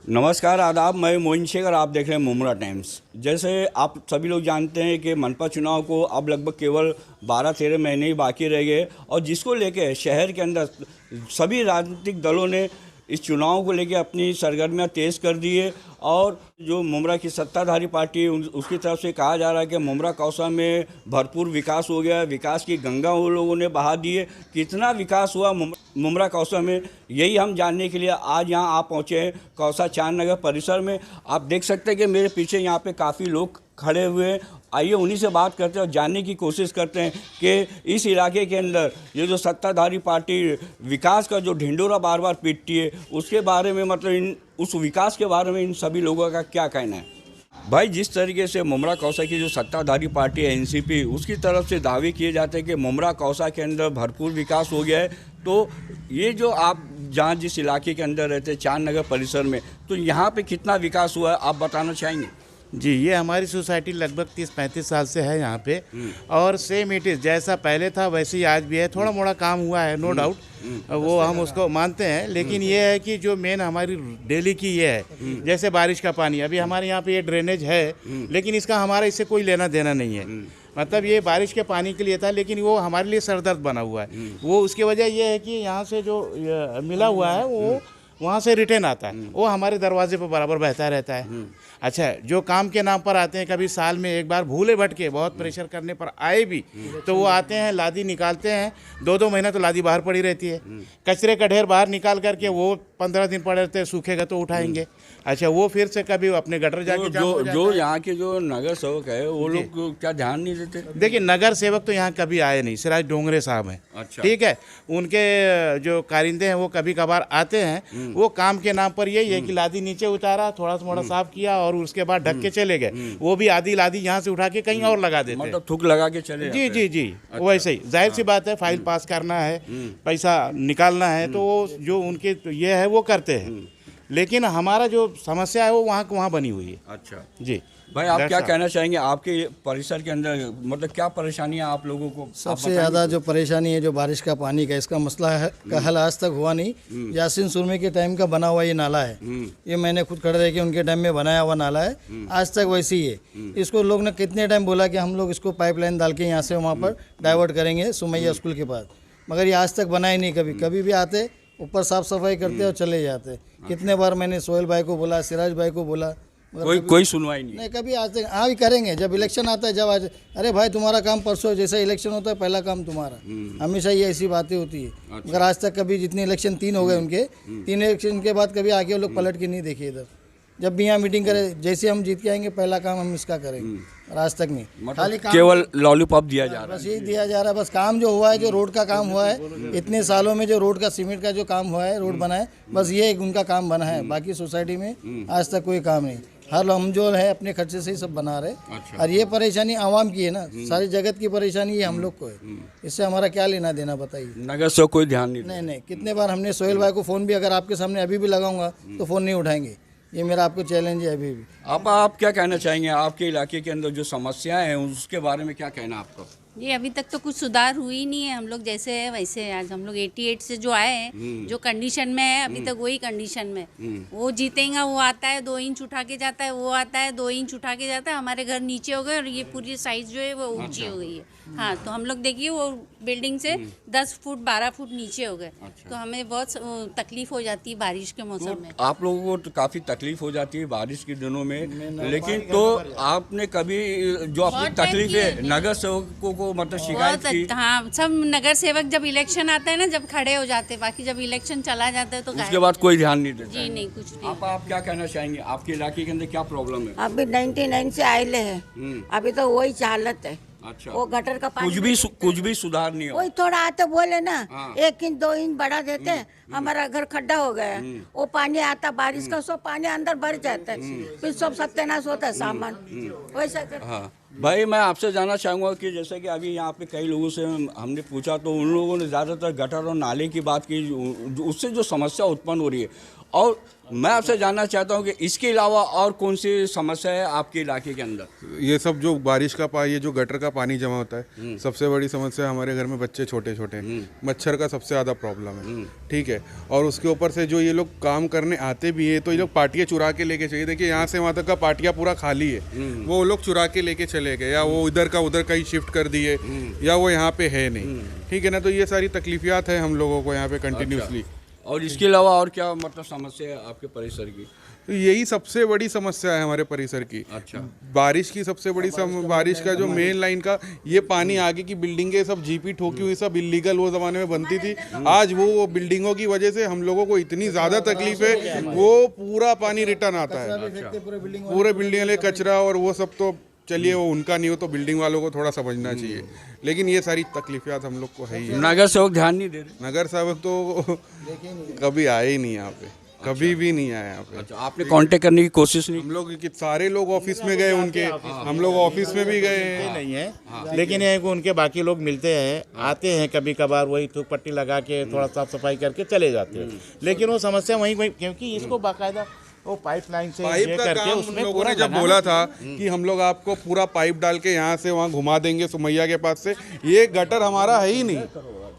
नमस्कार आदाब, मैं मोइन शेख और आप देख रहे हैं मुमरा टाइम्स। जैसे आप सभी लोग जानते हैं कि मनपा चुनाव को अब लगभग केवल 12-13 महीने ही बाकी रह गए और जिसको लेके शहर के अंदर सभी राजनीतिक दलों ने इस चुनाव को लेके अपनी सरगर्मियां तेज़ कर दी है। और जो मुमरा की सत्ताधारी पार्टी है उसकी तरफ से कहा जा रहा है कि मुमरा कौसा में भरपूर विकास हो गया है, विकास की गंगा वो लोगों ने बहा दी है। कितना विकास हुआ मुमरा कौसा में, यही हम जानने के लिए आज यहाँ आप पहुँचे हैं कौसा चांद नगर परिसर में। आप देख सकते हैं कि मेरे पीछे यहाँ पे काफ़ी लोग खड़े हुए हैं। आइए उन्हीं से बात करते हैं और जानने की कोशिश करते हैं कि इस इलाके के अंदर ये जो सत्ताधारी पार्टी विकास का जो ढिंढोरा बार बार पीटती है उसके बारे में, मतलब उस विकास के बारे में इन सभी लोगों का क्या कहना है। भाई, जिस तरीके से मुमरा कौसा की जो सत्ताधारी पार्टी है एनसीपी, उसकी तरफ से दावे किए जाते हैं कि मुमरा कौसा के अंदर भरपूर विकास हो गया है, तो ये जो आप जहाँ जिस इलाके के अंदर रहते हैं चांद नगर परिसर में, तो यहाँ पे कितना विकास हुआ है आप बताना चाहेंगे। जी, ये हमारी सोसाइटी लगभग 30-35 साल से है यहाँ पे और सेम इट इज़ जैसा पहले था वैसे ही आज भी है। थोड़ा मोड़ा काम हुआ है, नो डाउट, वो हम उसको मानते हैं, लेकिन ये है कि जो मेन हमारी डेली की ये है, जैसे बारिश का पानी, अभी हमारे यहाँ पे ये ड्रेनेज है लेकिन इसका हमारा इससे कोई लेना देना नहीं है। मतलब ये बारिश के पानी के लिए था लेकिन वो हमारे लिए सरदर्द बना हुआ है। वो उसकी वजह ये है कि यहाँ से जो मिला हुआ है वो वहाँ से रिटर्न आता है, वो हमारे दरवाजे पर बराबर बहता रहता है। अच्छा, जो काम के नाम पर आते हैं, कभी साल में एक बार भूले भटके बहुत प्रेशर करने पर आए भी तो वो आते हैं, लादी निकालते हैं, 2-2 महीना तो लादी बाहर पड़ी रहती है। कचरे का ढेर बाहर निकाल करके वो 15 दिन पड़े रहते हैं, सूखेगा तो उठाएंगे। अच्छा, वो फिर से कभी अपने गटर जाके जो यहाँ के जो नगर सेवक है वो लोग क्या ध्यान नहीं देते। देखिए, नगर सेवक तो यहाँ कभी आए नहीं, सिराज डोंगरे साहब हैं। अच्छा। ठीक है, उनके जो कारिंदे हैं वो कभी कभार आते हैं, वो काम के नाम पर यही है कि लादी नीचे उतारा, थोड़ा सा मोड़ा साफ किया और उसके बाद ढक के चले गए। वो भी आधी लादी यहाँ से उठा के कहीं और लगा देते, मतलब थूक लगा के चले। जी जी जी। अच्छा। वैसे ही जाहिर सी बात है, फाइल पास करना है, पैसा निकालना है, तो वो जो उनके तो ये है वो करते हैं, लेकिन हमारा जो समस्या है वो वहाँ बनी हुई है। अच्छा जी भाई, आप क्या कहना चाहेंगे आपके परिसर के अंदर, मतलब क्या परेशानियां आप लोगों को। सबसे ज़्यादा जो परेशानी है जो बारिश का पानी का, इसका मसला है का हल आज तक हुआ नहीं। यासीन सुरमे के टाइम का बना हुआ ये नाला है, ये मैंने खुद खड़े रह के उनके टाइम में बनाया हुआ नाला है, आज तक वैसे ही है। इसको लोग ने कितने टाइम बोला कि हम लोग इसको पाइपलाइन डाल के यहाँ से वहाँ पर डाइवर्ट करेंगे सुमैया स्कूल के पास, मगर ये आज तक बना ही नहीं। कभी भी आते, ऊपर साफ सफाई करते और चले जाते। कितने बार मैंने सोहेल भाई को बोला, सिराज भाई को बोला, कोई सुनवाई नहीं। कभी आज तक। हाँ, भी करेंगे जब इलेक्शन आता है, जब आज अरे भाई तुम्हारा काम परसों, जैसा इलेक्शन होता है पहला काम तुम्हारा, हमेशा ये ऐसी बातें होती है। अच्छा। मगर आज तक कभी, जितने इलेक्शन 3 हो गए उनके, 3 इलेक्शन के बाद कभी आके वो लोग पलट के नहीं देखे इधर। जब भी यहाँ मीटिंग करे, जैसे हम जीत के आएंगे पहला काम हम इसका करेंगे, और आज तक नहीं। खाली केवल लॉलीपॉप दिया जा रहा है, बस यही दिया जा रहा है। बस काम जो हुआ है, जो रोड का काम हुआ है इतने सालों में, जो रोड का सीमेंट का जो काम हुआ है, रोड बना है, बस ये एक उनका काम बना है। बाकी सोसाइटी में आज तक कोई काम नहीं। हर हम जो है अपने खर्चे से ही सब बना रहे। अच्छा। और ये परेशानी आवाम की है ना, सारी जगत की परेशानी ये हम लोग को है। इससे हमारा क्या लेना देना बताइए। नगर से कोई ध्यान नहीं। नहीं, कितने बार हमने सोहेल भाई को फ़ोन भी, अगर आपके सामने अभी भी लगाऊंगा तो फ़ोन नहीं उठाएंगे। ये मेरा आपको चैलेंज है अभी भी। आप क्या कहना चाहेंगे, आपके इलाके के अंदर जो समस्याएं हैं उसके बारे में क्या कहना आपका। जी, अभी तक तो कुछ सुधार हुई नहीं है। हम लोग जैसे है वैसे, आज हम लोग 88 से जो आए हैं, जो कंडीशन में है अभी तक वही कंडीशन में। वो जीतेगा, वो आता है 2 इंच उठा के जाता है, वो आता है 2 इंच उठा के जाता है। हमारे घर नीचे हो गए और ये पूरी साइज जो है वो ऊंची हो गई है। हाँ, तो हम लोग देखिए वो बिल्डिंग से 10 फुट 12 फुट नीचे हो गए। तो हमें बहुत तकलीफ हो जाती है बारिश के मौसम में। आप लोगों को तो काफ़ी तकलीफ हो जाती है बारिश के दिनों में, लेकिन तो आपने कभी जो अपनी तकलीफ है नगर सेवकों को मतलब शिकायत की। हाँ, सब नगर सेवक जब इलेक्शन आता है ना, जब खड़े हो जाते हैं, बाकी जब इलेक्शन चला जाता है तो उसके बाद कोई ध्यान नहीं देता। जी नहीं, कुछ नहीं। आप क्या कहना चाहेंगे, आपके इलाके के अंदर क्या प्रॉब्लम है। अभी 99 से आए हैं, अभी तो वही चालत है। अच्छा। वो गटर का पानी कुछ भी सुधार नहीं हो। वही थोड़ा आते बोले ना, हाँ। 1 इंच 2 इंच बढ़ा देते हैं। हमारा घर खड्डा हो गया है, वो पानी आता बारिश का, सब पानी अंदर भर जाता है, फिर सब सत्यानाश होता है सामान। वैसा कर। हाँ भाई, मैं आपसे जानना चाहूँगा कि जैसे कि अभी यहाँ पे कई लोगों से हमने पूछा तो उन लोगों ने ज़्यादातर गटर और नाले की बात की, उससे जो समस्या उत्पन्न हो रही है, और मैं आपसे जानना चाहता हूँ कि इसके अलावा और कौन सी समस्या है आपके इलाके के अंदर? ये सब जो बारिश का पानी, ये जो गटर का पानी जमा होता है, सबसे बड़ी समस्या हमारे घर में बच्चे छोटे छोटे, मच्छर का सबसे ज़्यादा प्रॉब्लम है। ठीक है, और उसके ऊपर से जो ये लोग काम करने आते भी है तो ये लोग पाटियाँ चुरा के लेके चाहिए। देखिए यहाँ से वहाँ तक का पाटियाँ पूरा खाली है, वो लोग चुरा के लेके चले गए, या वो इधर का उधर कहीं शिफ्ट कर दिए, या वो यहाँ पे है नहीं। ठीक है ना, तो ये सारी तकलीफियात है हम लोगों को यहाँ पे कंटिन्यूसली। और इसके अलावा और क्या मतलब समस्या है आपके परिसर की? तो यही सबसे बड़ी समस्या है हमारे परिसर की। अच्छा। बारिश की सबसे बड़ी बारिश का जो मेन लाइन का ये पानी, आगे की बिल्डिंगें सब जीपी ठोकी हुई सब इलीगल वो ज़माने में बनती थी। आज वो बिल्डिंगों की वजह से हम लोगों को इतनी ज़्यादा तकलीफ है, वो पूरा पानी रिटर्न आता है। पूरे बिल्डिंग वाले कचरा और वो सब, तो चलिए वो उनका नहीं हो तो बिल्डिंग वालों को थोड़ा समझना चाहिए, लेकिन ये सारी तकलीफियात हम लोग को है ही है। नगर सेवक ध्यान नहीं दे रहे? नगर सेवक तो कभी आए ही नहीं यहाँ पे, कभी भी नहीं आए यहाँ पे। अच्छा, आपने कांटेक्ट करने की कोशिश नहीं? हम लोग सारे लोग ऑफिस में गए उनके, हम लोग ऑफिस में भी गए नहीं है, लेकिन ये कि उनके बाकी लोग मिलते हैं, आते हैं कभी कभार, वही थूक पट्टी लगा के थोड़ा साफ सफाई करके चले जाते हैं। लेकिन वो समस्या वहीं क्योंकि इसको बाकायदा वो पाइपलाइन से पाइप ये का करके काम उसमें उन लोगों पूरा ने जब बना- बोला था कि हम लोग आपको पूरा पाइप डाल के यहाँ से वहाँ घुमा देंगे सुमैया के पास से, ये गटर हमारा है ही नहीं,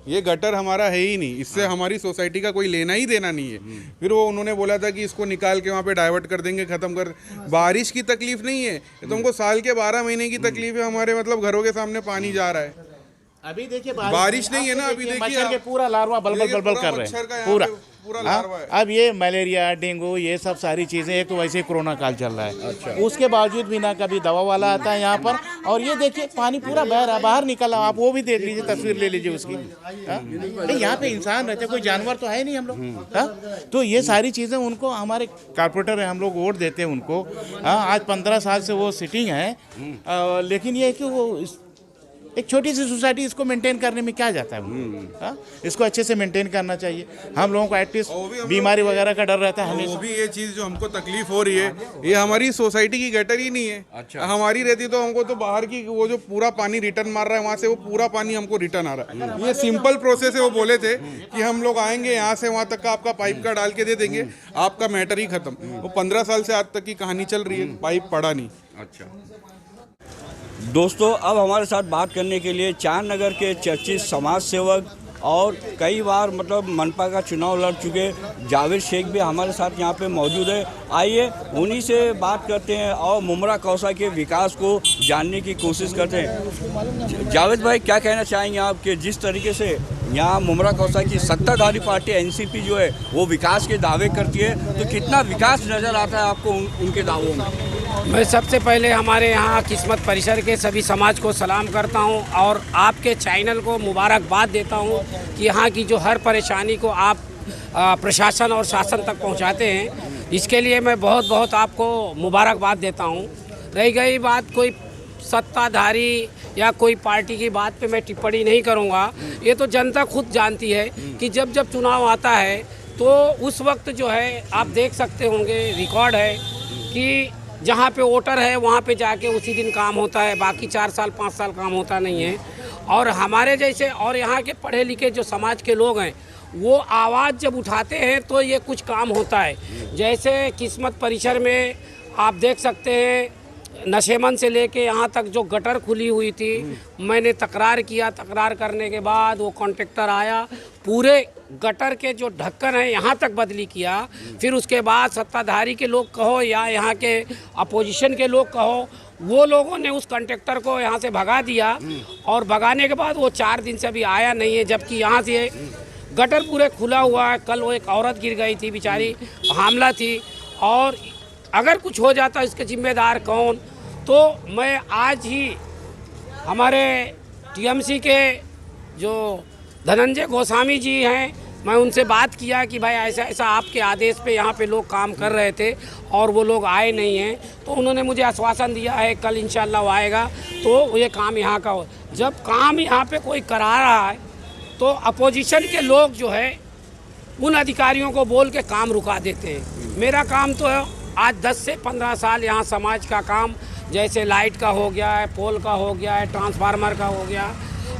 ये गटर हमारा है ही नहीं, इससे हमारी सोसाइटी का कोई लेना ही देना नहीं है। फिर वो उन्होंने बोला था कि इसको निकाल के वहाँ पे डाइवर्ट कर देंगे, ख़त्म कर। बारिश की तकलीफ नहीं है, ये तो हमको साल के 12 महीने की तकलीफ है। हमारे मतलब घरों के सामने पानी जा रहा है। अभी देखिए बारिश नहीं है ना, अभी देखिए मच्छर के आप- पूरा लार्वा बलबल देखिए, बलबल पूरा कर रहे मच्छर का हैं यहाँ पूरा। पे पूरा हाँ, लार्वा है। अब ये मलेरिया, डेंगू, ये सब सारी चीज़ें, एक तो वैसे ही कोरोना काल चल रहा है। अच्छा। उसके बावजूद भी ना कभी दवा वाला आता है यहाँ पर, और ये देखिए पानी पूरा बह रहा, बाहर निकला, आप वो भी देख लीजिए, तस्वीर ले लीजिए उसकी। हाँ? नहीं, यहाँ पे इंसान रहते, कोई जानवर तो है नहीं हम लोग। हाँ? तो ये सारी चीज़ें उनको, हमारे कारपोरेटर है, हम लोग वोट देते हैं उनको। हाँ, आज 15 साल से वो सिटिंग है, लेकिन ये है कि वो एक छोटी सी सोसाइटी, इसको मेंटेन करने में क्या जाता है उनको? हाँ? इसको अच्छे से मेंटेन करना चाहिए। हम लोगों को एटलीस्ट बीमारी वगैरह का डर रहता है वो हमेशा। भी ये चीज़ जो हमको तकलीफ हो रही है, ये हमारी सोसाइटी की गटर ही नहीं है। अच्छा। हमारी रहती तो हमको तो बाहर की वो जो पूरा पानी रिटर्न मार रहा है वहाँ से, वो पूरा पानी हमको रिटर्न आ रहा है। ये सिंपल प्रोसेस है। वो बोले थे कि हम लोग आएंगे यहाँ से वहाँ तक का आपका पाइप का डाल के दे देंगे, आपका मैटर ही खत्म। वो 15 साल से आज तक की कहानी चल रही है, पाइप पड़ा नहीं। अच्छा दोस्तों, अब हमारे साथ बात करने के लिए चार नगर के चर्चित समाज सेवक और कई बार मतलब मनपा का चुनाव लड़ चुके जावेद शेख भी हमारे साथ यहाँ पे मौजूद है। आइए उन्हीं से बात करते हैं और मुमरा कौसा के विकास को जानने की कोशिश करते हैं। जावेद भाई, क्या कहना चाहेंगे आप कि जिस तरीके से यहाँ मुमरा कौसा की सत्ताधारी पार्टी एनसीपी जो है वो विकास के दावे करती है, तो कितना विकास नज़र आता है आपको उनके दावों में? मैं सबसे पहले हमारे यहाँ किस्मत परिसर के सभी समाज को सलाम करता हूँ और आपके चैनल को मुबारकबाद देता हूँ कि यहाँ की जो हर परेशानी को आप प्रशासन और शासन तक पहुँचाते हैं, इसके लिए मैं बहुत बहुत आपको मुबारकबाद देता हूँ। रही गई बात कोई सत्ताधारी या कोई पार्टी की बात पे मैं टिप्पणी नहीं करूँगा। ये तो जनता खुद जानती है कि जब जब चुनाव आता है तो उस वक्त जो है आप देख सकते होंगे, रिकॉर्ड है कि जहाँ पे वोटर है वहाँ पे जाके उसी दिन काम होता है, बाकी 4 साल 5 साल काम होता नहीं है। और हमारे जैसे और यहाँ के पढ़े लिखे जो समाज के लोग हैं वो आवाज़ जब उठाते हैं तो ये कुछ काम होता है। जैसे किस्मत परिसर में आप देख सकते हैं, नशेमन से लेके यहाँ तक जो गटर खुली हुई थी, मैंने तकरार किया, तकरार करने के बाद वो कॉन्ट्रैक्टर आया, पूरे गटर के जो ढक्कन है यहाँ तक बदली किया। फिर उसके बाद सत्ताधारी के लोग कहो या यहाँ के अपोजिशन के लोग कहो, वो लोगों ने उस कॉन्ट्रैक्टर को यहाँ से भगा दिया और भगाने के बाद वो 4 दिन से अभी आया नहीं है, जबकि यहाँ से गटर पूरे खुला हुआ है। कल वो एक औरत गिर गई थी, बेचारी हामला थी, और अगर कुछ हो जाता इसके जिम्मेदार कौन? तो मैं आज ही हमारे टीएमसी के जो धनंजय गोस्वामी जी हैं, मैं उनसे बात किया कि भाई ऐसा ऐसा आपके आदेश पे यहाँ पे लोग काम कर रहे थे और वो लोग आए नहीं हैं। तो उन्होंने मुझे आश्वासन दिया है कल इंशाल्लाह वो आएगा तो ये काम यहाँ का हो। जब काम यहाँ पे कोई करा रहा है तो अपोजिशन के लोग जो है उन अधिकारियों को बोल के काम रुका देते हैं। मेरा काम तो आज 10 से 15 साल यहाँ समाज का काम, जैसे लाइट का हो गया है, पोल का हो गया है, ट्रांसफार्मर का हो गया,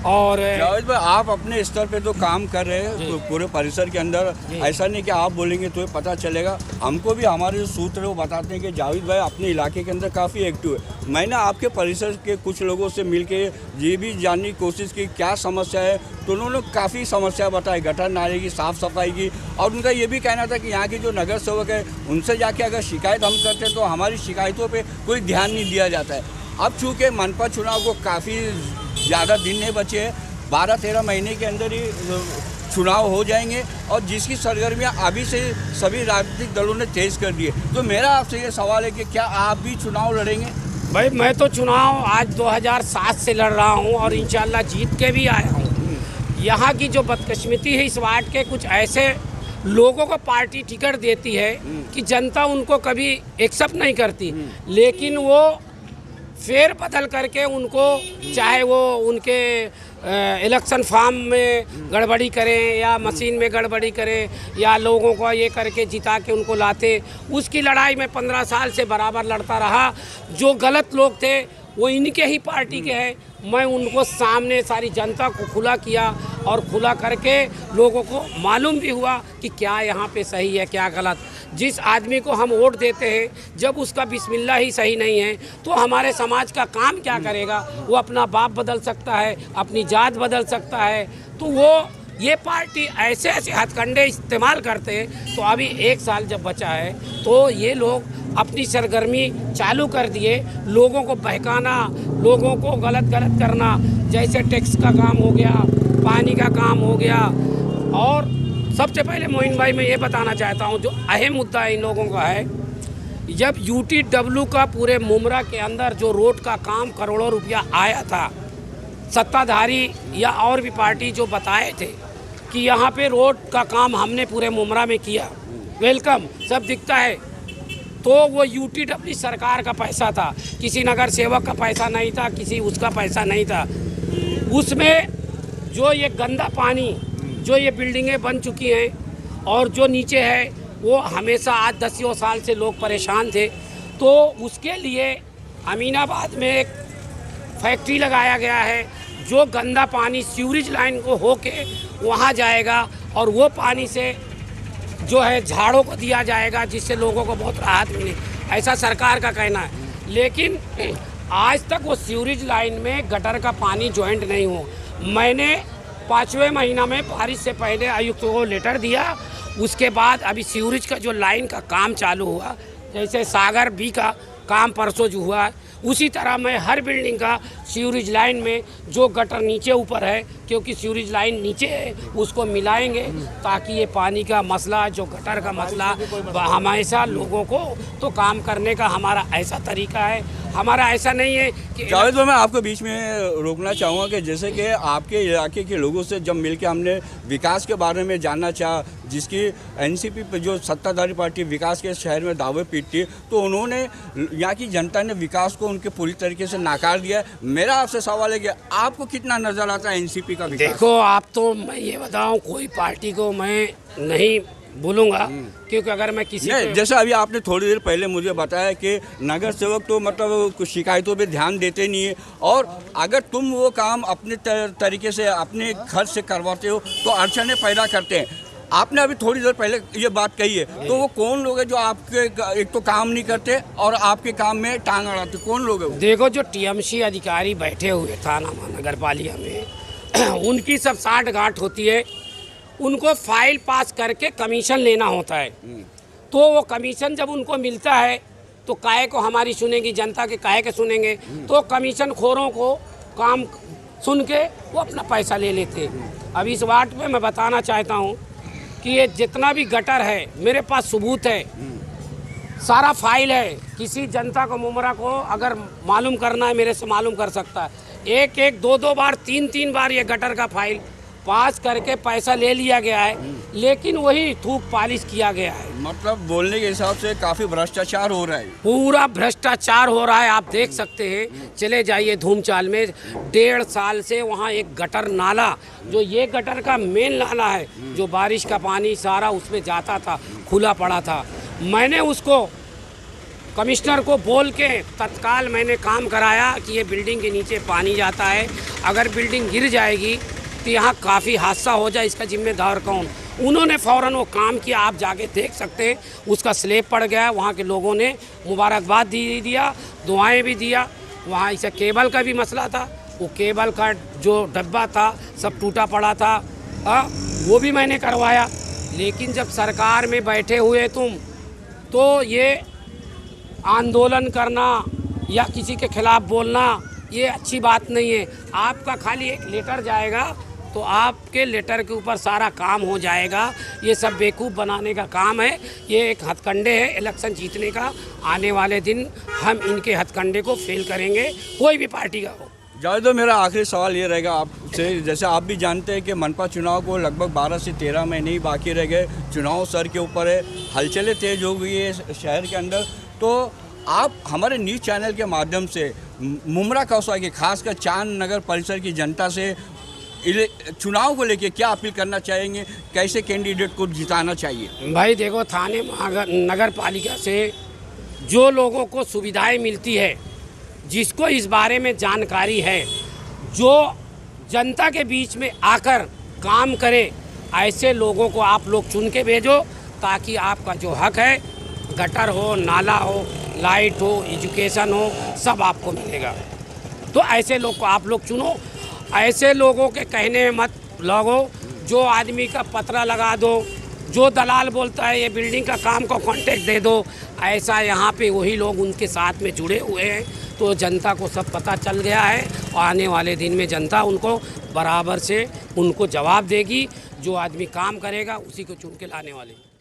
और जावेद भाई, आप अपने स्तर पे तो काम कर रहे हैं तो पूरे परिसर के अंदर, ऐसा नहीं कि आप बोलेंगे तो ये पता चलेगा। हमको भी हमारे जो सूत्र है वो बताते हैं कि जावेद भाई अपने इलाके के अंदर काफ़ी एक्टिव है। मैंने आपके परिसर के कुछ लोगों से मिल के ये भी जानने की कोशिश की क्या समस्या है, तो उन्होंने काफ़ी समस्या बताई, गटर नाले की, साफ़ सफाई की, और उनका ये भी कहना था कि यहाँ के जो नगर सेवक है उनसे जाके अगर शिकायत हम करते हैं तो हमारी शिकायतों पर कोई ध्यान नहीं दिया जाता है। अब चूँकि मनपा चुनाव को काफ़ी ज़्यादा दिन नहीं बचे हैं, 12-13 महीने के अंदर ही चुनाव हो जाएंगे और जिसकी सरगर्मियां अभी से सभी राजनीतिक दलों ने तेज़ कर दी है। तो मेरा आपसे ये सवाल है कि क्या आप भी चुनाव लड़ेंगे? भाई मैं तो चुनाव आज 2007 से लड़ रहा हूँ और इंशाल्लाह जीत के भी आया हूँ। यहाँ की जो बदकिस्मती है इस वार्ड के कुछ ऐसे लोगों को पार्टी टिकट देती है कि जनता उनको कभी एक्सेप्ट नहीं करती, लेकिन वो फेर बदल करके उनको, चाहे वो उनके इलेक्शन फॉर्म में गड़बड़ी करें या मशीन में गड़बड़ी करें या लोगों को ये करके जिता के उनको लाते, उसकी लड़ाई में 15 साल से बराबर लड़ता रहा। जो गलत लोग थे वो इनके ही पार्टी के हैं, मैं उनको सामने सारी जनता को खुला किया और खुला करके लोगों को मालूम भी हुआ कि क्या यहाँ पे सही है क्या गलत। जिस आदमी को हम वोट देते हैं जब उसका बिस्मिल्लाह ही सही नहीं है तो हमारे समाज का काम क्या करेगा? वो अपना बाप बदल सकता है, अपनी जात बदल सकता है। तो वो ये पार्टी ऐसे ऐसे हथकंडे इस्तेमाल करते हैं। तो अभी 1 साल जब बचा है तो ये लोग अपनी सरगर्मी चालू कर दिए, लोगों को बहकाना, लोगों को गलत करना, जैसे टैक्स का काम हो गया, पानी का काम हो गया। और सबसे पहले मोइन भाई मैं ये बताना चाहता हूँ, जो अहम मुद्दा इन लोगों का है, जब UTW का पूरे मुमरा के अंदर जो रोड का काम करोड़ों रुपया आया था, सत्ताधारी या और भी पार्टी जो बताए थे कि यहाँ पे रोड का काम हमने पूरे मुमरा में किया, वेलकम सब दिखता है, तो वो UTW सरकार का पैसा था, किसी नगर सेवक का पैसा नहीं था, किसी उसका पैसा नहीं था। उसमें जो ये गंदा पानी, जो ये बिल्डिंगें बन चुकी हैं और जो नीचे है वो हमेशा आज 10 साल से लोग परेशान थे, तो उसके लिए अमीनाबाद में एक फैक्ट्री लगाया गया है जो गंदा पानी सीवरेज लाइन को होके वहाँ जाएगा और वो पानी से जो है झाड़ों को दिया जाएगा, जिससे लोगों को बहुत राहत मिले, ऐसा सरकार का कहना है। लेकिन आज तक वो सीवरेज लाइन में गटर का पानी जॉइंट नहीं हो। मैंने 5वें महीना में बारिश से पहले आयुक्त को लेटर दिया, उसके बाद अभी सीवरेज का जो लाइन का काम चालू हुआ, जैसे सागर बी का काम परसों जो हुआ, उसी तरह मैं हर बिल्डिंग का सीवरेज लाइन में जो गटर नीचे ऊपर है, क्योंकि सीवरेज लाइन नीचे है, उसको मिलाएंगे ताकि ये पानी का मसला, जो गटर का मसला, हमेशा लोगों को तो काम करने का हमारा ऐसा तरीका है। हमारा ऐसा नहीं है कि जावेद भाई, मैं आपको बीच में रोकना चाहूँगा कि जैसे कि आपके इलाके के लोगों से जब मिलके हमने विकास के बारे में जानना चाहा, जिसकी एनसीपी पे जो सत्ताधारी पार्टी विकास के शहर में दावे पीटती, तो उन्होंने यहाँ की जनता ने विकास को उनके पूरी तरीके से नाकार दिया है। मेरा आपसे सवाल है कि आपको कितना नज़र आता है एनसीपी का विकास? देखो, आप तो मैं ये बताऊँ, कोई पार्टी को मैं नहीं बोलूँगा, क्योंकि अगर मैं किसी जैसे अभी आपने थोड़ी देर पहले मुझे बताया कि नगर सेवक तो मतलब कुछ शिकायतों पे ध्यान देते नहीं है, और अगर तुम वो काम अपने तरीके से अपने खर्च से करवाते हो तो अड़चनें पैदा करते हैं। आपने अभी थोड़ी देर पहले ये बात कही है, तो वो कौन लोग हैं जो आपके एक तो काम नहीं करते और आपके काम में टांग अड़ाते? कौन लोग हैं? देखो, जो TMC अधिकारी बैठे हुए थाना नगर पालिका में उनकी सब साठ गांठ होती है, उनको फाइल पास करके कमीशन लेना होता है। तो वो कमीशन जब उनको मिलता है तो काहे को हमारी सुनेगी जनता के, काहे के सुनेंगे? तो कमीशन खोरों को काम सुन के वो अपना पैसा ले लेते हैं। अब इस वार्ड में मैं बताना चाहता हूँ कि ये जितना भी गटर है, मेरे पास सबूत है, सारा फाइल है। किसी जनता को, मुमरा को अगर मालूम करना है मेरे से मालूम कर सकता है। एक दो बार, तीन बार ये गटर का फाइल पास करके पैसा ले लिया गया है, लेकिन वही थूक पालिश किया गया है। मतलब बोलने के हिसाब से काफ़ी भ्रष्टाचार हो रहा है, पूरा भ्रष्टाचार हो रहा है। आप देख सकते हैं, चले जाइए धूमचाल में, 1.5 साल से वहाँ एक गटर नाला, जो ये गटर का मेन नाला है, जो बारिश का पानी सारा उसमें जाता था, खुला पड़ा था। मैंने उसको कमिश्नर को बोल के तत्काल मैंने काम कराया कि ये बिल्डिंग के नीचे पानी जाता है, अगर बिल्डिंग गिर जाएगी तो यहाँ काफ़ी हादसा हो जाए, इसका जिम्मेदार कौन। उन्होंने फ़ौरन वो काम किया, आप जाके देख सकते हैं, उसका स्लैब पड़ गया। वहाँ के लोगों ने मुबारकबाद दिया, दुआएं भी दिया। वहाँ इसे केबल का भी मसला था, वो केबल का जो डब्बा था सब टूटा पड़ा था, वो भी मैंने करवाया। लेकिन जब सरकार में बैठे हुए तुम, तो ये आंदोलन करना या किसी के खिलाफ बोलना ये अच्छी बात नहीं है। आपका खाली एक लेटर जाएगा तो आपके लेटर के ऊपर सारा काम हो जाएगा। ये सब बेवकूफ़ बनाने का काम है, ये एक हथकंडे है इलेक्शन जीतने का। आने वाले दिन हम इनके हथकंडे को फेल करेंगे, कोई भी पार्टी का हो। जावेद, मेरा आखिरी सवाल ये रहेगा आपसे, जैसे आप भी जानते हैं कि मनपा चुनाव को लगभग 12 से 13 महीने ही बाकी रह गए, चुनाव सर के ऊपर है, हलचलें तेज हो गई है शहर के अंदर, तो आप हमारे न्यूज़ चैनल के माध्यम से मुमरा कौसा की खासकर चांद नगर परिसर की जनता से चुनाव को लेके क्या अपील करना चाहेंगे, कैसे कैंडिडेट को जिताना चाहिए? भाई देखो, थाने नगर पालिका से जो लोगों को सुविधाएं मिलती है, जिसको इस बारे में जानकारी है, जो जनता के बीच में आकर काम करे, ऐसे लोगों को आप लोग चुन के भेजो, ताकि आपका जो हक है, गटर हो, नाला हो, लाइट हो, एजुकेशन हो, सब आपको मिलेगा। तो ऐसे लोग को आप लोग चुनो। ऐसे लोगों के कहने में मत लगो, जो आदमी का पतरा लगा दो, जो दलाल बोलता है ये बिल्डिंग का काम को कॉन्ट्रैक्ट दे दो, ऐसा यहाँ पे वही लोग उनके साथ में जुड़े हुए हैं। तो जनता को सब पता चल गया है और आने वाले दिन में जनता उनको बराबर से उनको जवाब देगी। जो आदमी काम करेगा उसी को चुन के लाने वाले।